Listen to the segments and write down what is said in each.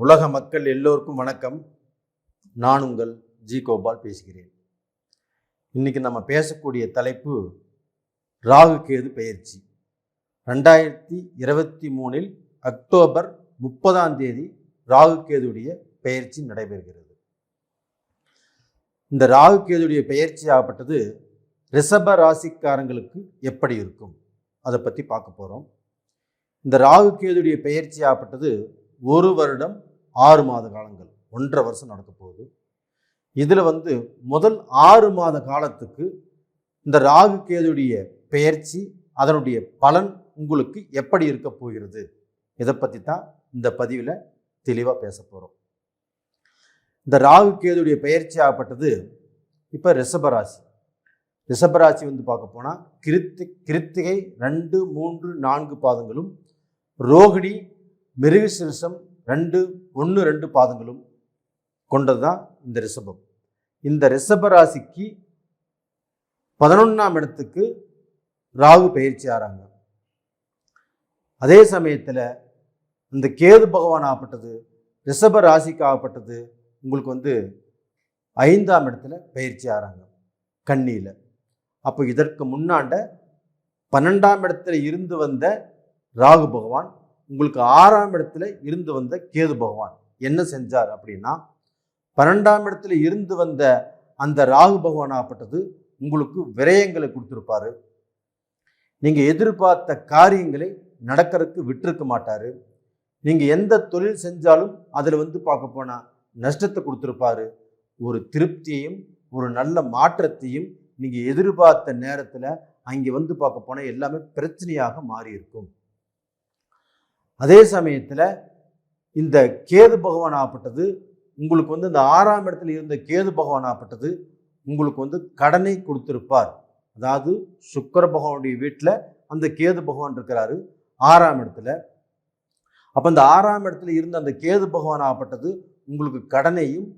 உலக மக்கள் எல்லோருக்கும் வணக்கம். நான் உங்கள் ஜி கோபால் பேசுகிறேன். இன்னைக்கு நம்ம பேசக்கூடிய தலைப்பு ராகு கேது பெயர்ச்சி. 2023 அக்டோபர் 30 ராகு கேதுடைய பெயர்ச்சி நடைபெறுகிறது. இந்த ராகு கேதுடைய பெயர்ச்சி ஆகப்பட்டது ரிஷப ராசிக்காரங்களுக்கு எப்படி இருக்கும் அதை பற்றி பார்க்க போகிறோம். இந்த ராகு கேதுடைய பெயர்ச்சி ஆகப்பட்டது 1 வருடம் 6 மாத காலங்கள், 1.5 வருஷம் நடக்க போகுது. இதில் முதல் 6 மாத காலத்துக்கு இந்த ராகு கேதுடைய பெயர்ச்சி அதனுடைய பலன் உங்களுக்கு எப்படி இருக்க போகிறது இதை பற்றி தான் இந்த பதிவில் தெளிவாக பேச போகிறோம். இந்த ராகு கேதுடைய பெயர்ச்சி ஆகப்பட்டது இப்போ ரிஷபராசி. ரிஷபராசி பார்க்க போனால் கிருத்திகை 2, 3, 4 பாதங்களும், ரோகிணி மிருகசீரிஷம் 2, 1, 2 பாதங்களும் கொண்டது தான் இந்த ரிஷபம். இந்த ரிஷபராசிக்கு 11ஆம் இடத்துக்கு ராகு பயிற்சி ஆகிறாங்க. அதே சமயத்தில் இந்த கேது பகவான் ஆகப்பட்டது ரிஷப ராசிக்கு ஆகப்பட்டது உங்களுக்கு 5ஆம் இடத்துல பயிற்சி ஆகிறாங்க கன்னியில். அப்போ இதற்கு முன்னாண்ட 12ஆம் இடத்துல இருந்து வந்த ராகு பகவான் உங்களுக்கு 6ஆம் இடத்துல இருந்து வந்த கேது பகவான் என்ன செஞ்சார் அப்படின்னா, 12ஆம் இடத்துல இருந்து வந்த அந்த ராகு பகவான் ஆகப்பட்டது உங்களுக்கு விரயங்களை கொடுத்துருப்பாரு. நீங்கள் எதிர்பார்த்த காரியங்களை நடக்கிறதுக்கு விட்டுருக்க மாட்டார். நீங்கள் எந்த தொழில் செஞ்சாலும் அதில் பார்க்க போனால் நஷ்டத்தை கொடுத்துருப்பாரு. ஒரு திருப்தியையும் ஒரு நல்ல மாற்றத்தையும் நீங்கள் எதிர்பார்த்த நேரத்தில் அங்கே பார்க்க போனால் எல்லாமே பிரச்சனையாக மாறி இருக்கும். அதே சமயத்தில் இந்த கேது பகவான் ஆகப்பட்டது உங்களுக்கு இந்த 6ஆம் இடத்துல இருந்த கேது பகவான் ஆகப்பட்டது உங்களுக்கு கடனை கொடுத்திருப்பார். அதாவது சுக்கிர பகவானுடைய வீட்டில் அந்த கேது பகவான் இருக்கிறாரு 6ஆம் இடத்துல. அப்போ அந்த 6ஆம் இடத்துல இருந்த அந்த கேது பகவான் ஆகப்பட்டது உங்களுக்கு கடனையும்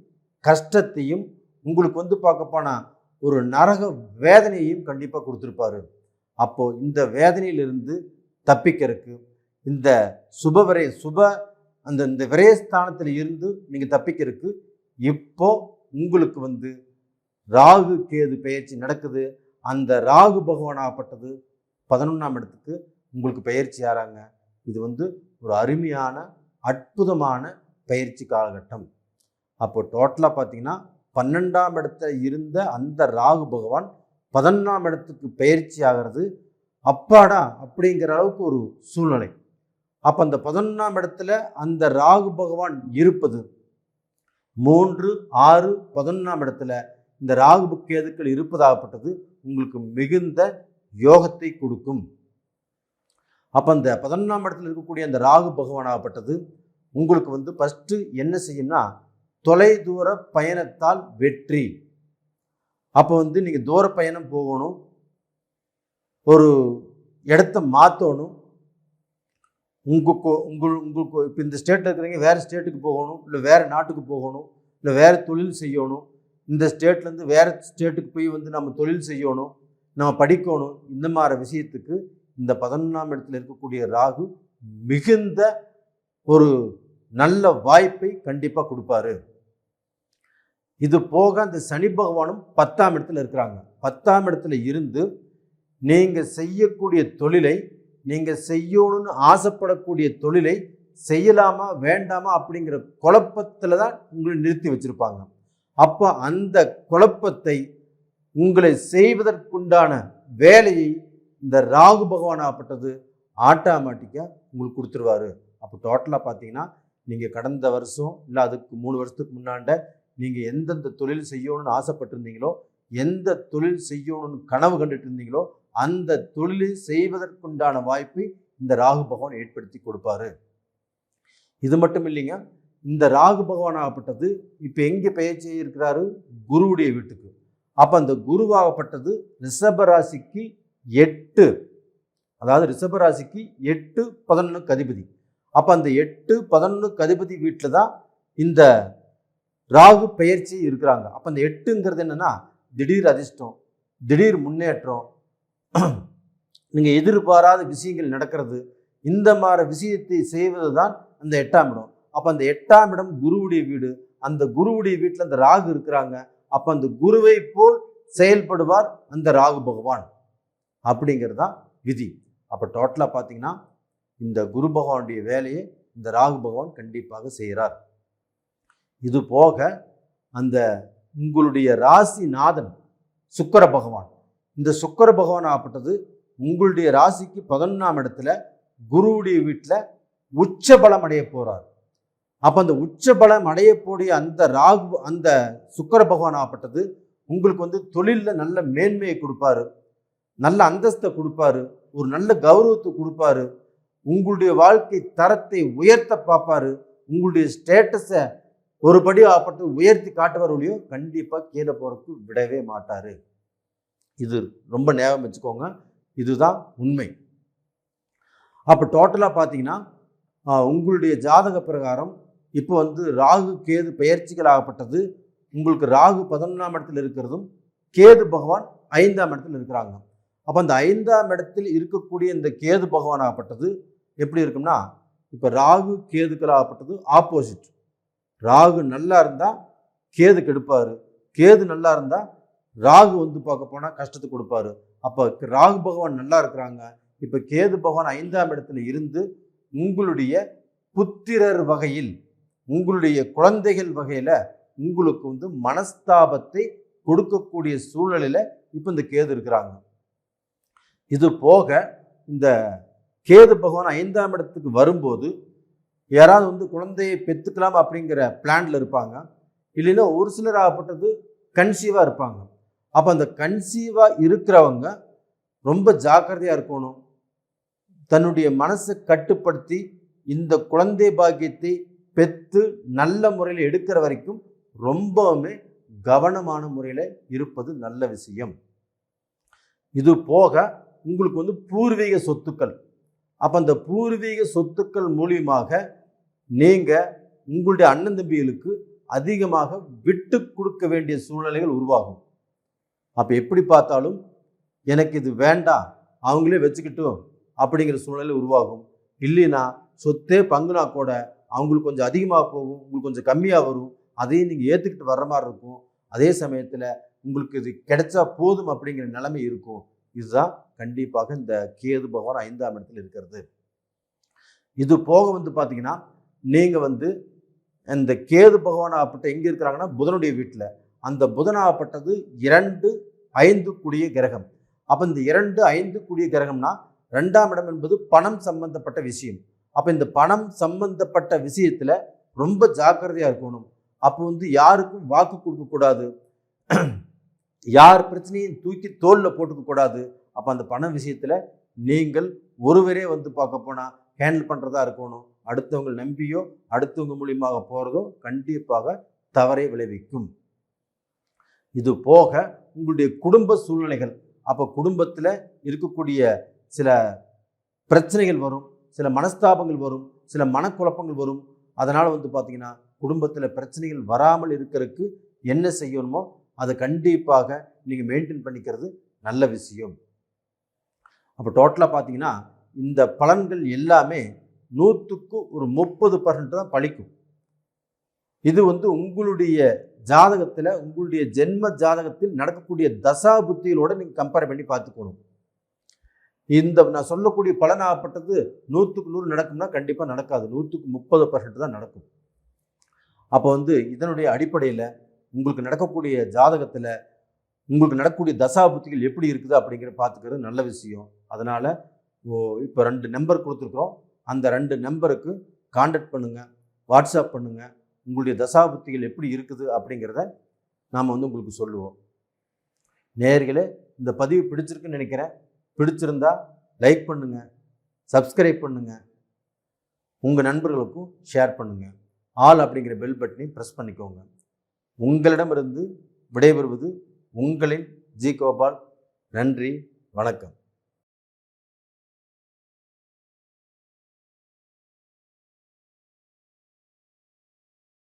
கஷ்டத்தையும் உங்களுக்கு பார்க்க போனால் ஒரு நரக வேதனையையும் கண்டிப்பாக கொடுத்துருப்பாரு. அப்போ இந்த வேதனையிலிருந்து தப்பிக்கிறதுக்கு இந்த இந்த விரயஸ்தானத்தில் இருந்து நீங்கள் தப்பிக்கிறதுக்கு இப்போ உங்களுக்கு ராகு கேது பெயர்ச்சி நடக்குது. அந்த ராகு பகவான் ஆகப்பட்டது 11ஆம் இடத்துக்கு உங்களுக்கு பெயர்ச்சி ஆகிறாங்க. இது ஒரு அருமையான அற்புதமான பயிற்சி காலகட்டம். அப்போ டோட்டலாக பார்த்தீங்கன்னா 12ஆம் இடத்துல இருந்த அந்த ராகு பகவான் 11ஆம் இடத்துக்கு பயிற்சி ஆகிறது அப்பாடா அப்படிங்கிற அளவுக்கு ஒரு சூழ்நிலை. அப்போ அந்த 11ஆம் இடத்துல அந்த ராகு பகவான் இருப்பது 3, 6, 11ஆம் இடத்துல இந்த ராகு கேதுக்கள் இருப்பதாகப்பட்டது உங்களுக்கு மிகுந்த யோகத்தை கொடுக்கும். அப்போ அந்த 11ஆம் இடத்துல இருக்கக்கூடிய அந்த ராகு பகவான் ஆகப்பட்டது உங்களுக்கு ஃபஸ்ட்டு என்ன செய்யும்னா, தொலை தூர பயணத்தால் வெற்றி. அப்போ நீங்கள் தூர பயணம் போகணும், ஒரு இடத்த மாற்றணும், உங்களுக்கு இப்போ இந்த ஸ்டேட்டில் இருக்கிறீங்க வேறு ஸ்டேட்டுக்கு போகணும், இல்லை வேறு நாட்டுக்கு போகணும், இல்லை வேறு தொழில் செய்யணும், இந்த ஸ்டேட்லேருந்து வேறு ஸ்டேட்டுக்கு போய் நம்ம தொழில் செய்யணும், நம்ம படிக்கணும். இந்த மாதிரி விஷயத்துக்கு இந்த 11ஆம் இடத்துல இருக்கக்கூடிய ராகு மிகுந்த ஒரு நல்ல வாய்ப்பை கண்டிப்பாக கொடுப்பாரு. இது போக அந்த சனி பகவானும் 10ஆம் இடத்துல இருக்கிறாங்க. 10ஆம் இடத்துல இருந்து நீங்கள் செய்யக்கூடிய தொழிலை, நீங்கள் செய்யணும்னு ஆசைப்படக்கூடிய தொழிலை செய்யலாமா வேண்டாமா அப்படிங்கிற குழப்பத்தில் தான் உங்களை நிறுத்தி வச்சுருப்பாங்க. அப்போ அந்த குழப்பத்தை உங்களை செய்வதற்குண்டான வேலையை இந்த ராகு பகவான் ஆகப்பட்டது ஆட்டோமேட்டிக்காக உங்களுக்கு கொடுத்துருவாரு. அப்போ டோட்டலாக பார்த்தீங்கன்னா நீங்கள் கடந்த வருஷம் இல்லை அதுக்கு 3 வருஷத்துக்கு முன்னாண்ட நீங்கள் எந்தெந்த தொழில் செய்யணும்னு ஆசைப்பட்டிருந்தீங்களோ, எந்த தொழில் செய்யணும்னு கனவு கண்டுட்டு இருந்தீங்களோ, அந்த தொழிலை செய்வதற்குண்டான வாய்ப்பை இந்த ராகு பகவான் ஏற்படுத்தி கொடுப்பாரு. இது மட்டும் இல்லைங்க, இந்த ராகு பகவான் ஆகப்பட்டது இப்போ எங்கே பெயர்ச்சி இருக்கிறாரு? குருவுடைய வீட்டுக்கு. அப்போ அந்த குருவாகப்பட்டது ரிஷபராசிக்கு 8, அதாவது ரிஷபராசிக்கு 8, 11 அதிபதி. அப்போ அந்த 8, 11 அதிபதி வீட்டில் தான் இந்த ராகு பெயர்ச்சி இருக்கிறாங்க. அப்போ அந்த 8ங்கிறது என்னன்னா, திடீர் அதிர்ஷ்டம், திடீர் முன்னேற்றம், நீங்கள் எதிர்பாராத விஷயங்கள் நடக்கிறது, இந்த மாதிரி விஷயத்தை செய்வது தான் அந்த 8ஆம் இடம். அப்போ அந்த 8ஆம் இடம் குருவுடைய வீடு. அந்த குருவுடைய வீட்டில் அந்த ராகு இருக்கிறாங்க. அப்போ அந்த குருவை போல் செயல்படுவார் அந்த ராகு பகவான் அப்படிங்கிறது தான் விதி. அப்போ டோட்டலாக பார்த்தீங்கன்னா இந்த குரு பகவானுடைய வேலையை இந்த ராகு பகவான் கண்டிப்பாக செய்கிறார். இது போக அந்த உங்களுடைய ராசிநாதன் சுக்கிர பகவான், இந்த சுக்கிர பகவான் ஆகப்பட்டது உங்களுடைய ராசிக்கு 11ஆம் இடத்துல குருவுடைய வீட்டில் உச்ச பலம் அடைய போறார். அப்போ அந்த உச்ச பலம் அடையக்கூடிய அந்த சுக்கிர பகவான் ஆகப்பட்டது உங்களுக்கு தொழிலில் நல்ல மேன்மையை கொடுப்பாரு, நல்ல அந்தஸ்தை கொடுப்பாரு, ஒரு நல்ல கௌரவத்தை கொடுப்பாரு, உங்களுடைய வாழ்க்கை தரத்தை உயர்த்த பார்ப்பாரு, உங்களுடைய ஸ்டேட்டஸை ஒருபடி ஆகப்பட்டு உயர்த்தி காட்டுவார் ஒழியோ கண்டிப்பாக கீழே போறதுக்கு விடவே மாட்டாரு. இது ரொம்ப ஞாபகம் வச்சுக்கோங்க, இதுதான் உண்மை. அப்போ டோட்டலாக பார்த்தீங்கன்னா உங்களுடைய ஜாதக பிரகாரம் இப்போ ராகு கேது பெயர்ச்சிகள் ஆகப்பட்டது. உங்களுக்கு ராகு 11ஆம் இடத்துல இருக்கிறதும் கேது பகவான் 5ஆம் இடத்துல இருக்கிறாங்க. அப்போ அந்த 5ஆம் இடத்தில் இருக்கக்கூடிய இந்த கேது பகவான் ஆகப்பட்டது எப்படி இருக்கும்னா, இப்போ ராகு கேதுக்கள் ஆகப்பட்டது ஆப்போசிட். ராகு நல்லா இருந்தால் கேது கெடுப்பார், கேது நல்லா இருந்தால் ராகு பார்க்க போனால் கஷ்டத்தை கொடுப்பாரு. அப்போ ராகு பகவான் நல்லா இருக்கிறாங்க. இப்போ கேது பகவான் 5ஆம் இடத்துல இருந்து உங்களுடைய புத்திரர் வகையில், உங்களுடைய குழந்தைகள் வகையில் உங்களுக்கு மனஸ்தாபத்தை கொடுக்கக்கூடிய சூழ்நிலையில் இப்போ இந்த கேது இருக்கிறாங்க. இது போக இந்த கேது பகவான் 5ஆம் இடத்துக்கு வரும்போது யாராவது குழந்தையை பெற்றுக்கலாம் அப்படிங்கிற பிளான்ல இருப்பாங்க. இல்லைன்னா ஒரு சிலர் ஆகப்பட்டது கன்சீவாக இருப்பாங்க. அப்போ அந்த கன்சீவாக இருக்கிறவங்க ரொம்ப ஜாக்கிரதையாக இருக்கணும். தன்னுடைய மனசை கட்டுப்படுத்தி இந்த குழந்தை பாக்கியத்தை பெற்று நல்ல முறையில் எடுக்கிற வரைக்கும் ரொம்பவுமே கவனமான முறையில் இருப்பது நல்ல விஷயம். இது போக உங்களுக்கு பூர்வீக சொத்துக்கள், அப்போ அந்த பூர்வீக சொத்துக்கள் மூலியமாக நீங்கள் உங்களுடைய அண்ணன் தம்பிகளுக்கு அதிகமாக விட்டு கொடுக்க வேண்டிய சூழ்நிலைகள் உருவாகும். அப்போ எப்படி பார்த்தாலும் எனக்கு இது வேண்டாம், அவங்களே வச்சுக்கிட்டோம் அப்படிங்கிற சூழ்நிலை உருவாகும். இல்லைன்னா சொத்தே பங்குனா கூட அவங்களுக்கு கொஞ்சம் அதிகமாக போகும், உங்களுக்கு கொஞ்சம் கம்மியாக வரும். அதையும் நீங்கள் ஏற்றுக்கிட்டு வர்ற மாதிரி இருக்கும். அதே சமயத்தில் உங்களுக்கு இது கிடைச்சா போதும் அப்படிங்கிற நிலைமை இருக்கும். இதுதான் கண்டிப்பாக இந்த கேது பகவான் 5ஆம் இடத்தில் இருக்கிறது. இது போக பார்த்தீங்கன்னா நீங்கள் இந்த கேது பகவான் ஆகப்பட்ட எங்கே இருக்கிறாங்கன்னா புதனுடைய வீட்டில். அந்த புதனாகப்பட்டது 2, 5 கூடிய கிரகம். அப்போ இந்த 2, 5 கூடிய கிரகம்னா 2ஆம் இடம் என்பது பணம் சம்பந்தப்பட்ட விஷயம். அப்போ இந்த பணம் சம்பந்தப்பட்ட விஷயத்தில் ரொம்ப ஜாக்கிரதையாக இருக்கணும். அப்போ யாருக்கும் வாக்கு கொடுக்கக்கூடாது, யார் பிரச்சனையும் தூக்கி தோளில் போட்டுக்கக்கூடாது. அப்போ அந்த பண விஷயத்தில் நீங்கள் ஒருவரே பார்க்க போனால் ஹேண்டில் பண்ணுறதா இருக்கணும். அடுத்தவங்க நம்பியோ அடுத்தவங்க மூலியமாக போகிறதோ கண்டிப்பாக தவறை விளைவிக்கும். இது போக உங்களுடைய குடும்ப சூழ்நிலைகள், அப்போ குடும்பத்தில் இருக்கக்கூடிய சில பிரச்சனைகள் வரும், சில மனஸ்தாபங்கள் வரும், சில மனக்குழப்பங்கள் வரும். அதனால் பார்த்தீங்கன்னா குடும்பத்தில் பிரச்சனைகள் வராமல் இருக்கிறதுக்கு என்ன செய்யணுமோ அதை கண்டிப்பாக நீங்கள் மெயின்டைன் பண்ணிக்கிறது நல்ல விஷயம். அப்போ டோட்டலாக பார்த்தீங்கன்னா இந்த பலன்கள் எல்லாமே 100க்கு ஒரு 30% தான் பலிக்கும். இது உங்களுடைய ஜாதகத்தில், உங்களுடைய ஜென்ம ஜாதகத்தில் நடக்கக்கூடிய தசா புத்திகளோட நீங்கள் கம்பேர் பண்ணி பார்த்துக்கணும். இந்த நான் சொல்லக்கூடிய பலனாகப்பட்டது 100க்கு 100 நடக்கும்னா கண்டிப்பாக நடக்காது, 100க்கு 30% தான் நடக்கும். அப்போ இதனுடைய அடிப்படையில் உங்களுக்கு நடக்கக்கூடிய ஜாதகத்தில் உங்களுக்கு நடக்கக்கூடிய தசா புத்திகள் எப்படி இருக்குது அப்படிங்கிற பார்த்துக்கிறது நல்ல விஷயம். அதனால் இப்போ 2 நம்பர் கொடுத்துருக்குறோம், அந்த 2 நம்பருக்கு கான்டாக்ட் பண்ணுங்கள், வாட்ஸ்அப் பண்ணுங்கள். உங்களுடைய தசா புத்திகள் எப்படி இருக்குது அப்படிங்கிறத நாம் உங்களுக்கு சொல்லுவோம். நேயர்களே, இந்த பதிவு பிடிச்சிருக்குன்னு நினைக்கிறேன். பிடிச்சிருந்தா லைக் பண்ணுங்கள், சப்ஸ்கிரைப் பண்ணுங்கள், உங்கள் நண்பர்களுக்கும் ஷேர் பண்ணுங்கள். ஆல் அப்படிங்கிற பெல் பட்டனையும் ப்ரெஸ் பண்ணிக்கோங்க. உங்களிடமிருந்து விடைபெறுவது உங்களின் ஜி கோபால். நன்றி, வணக்கம்.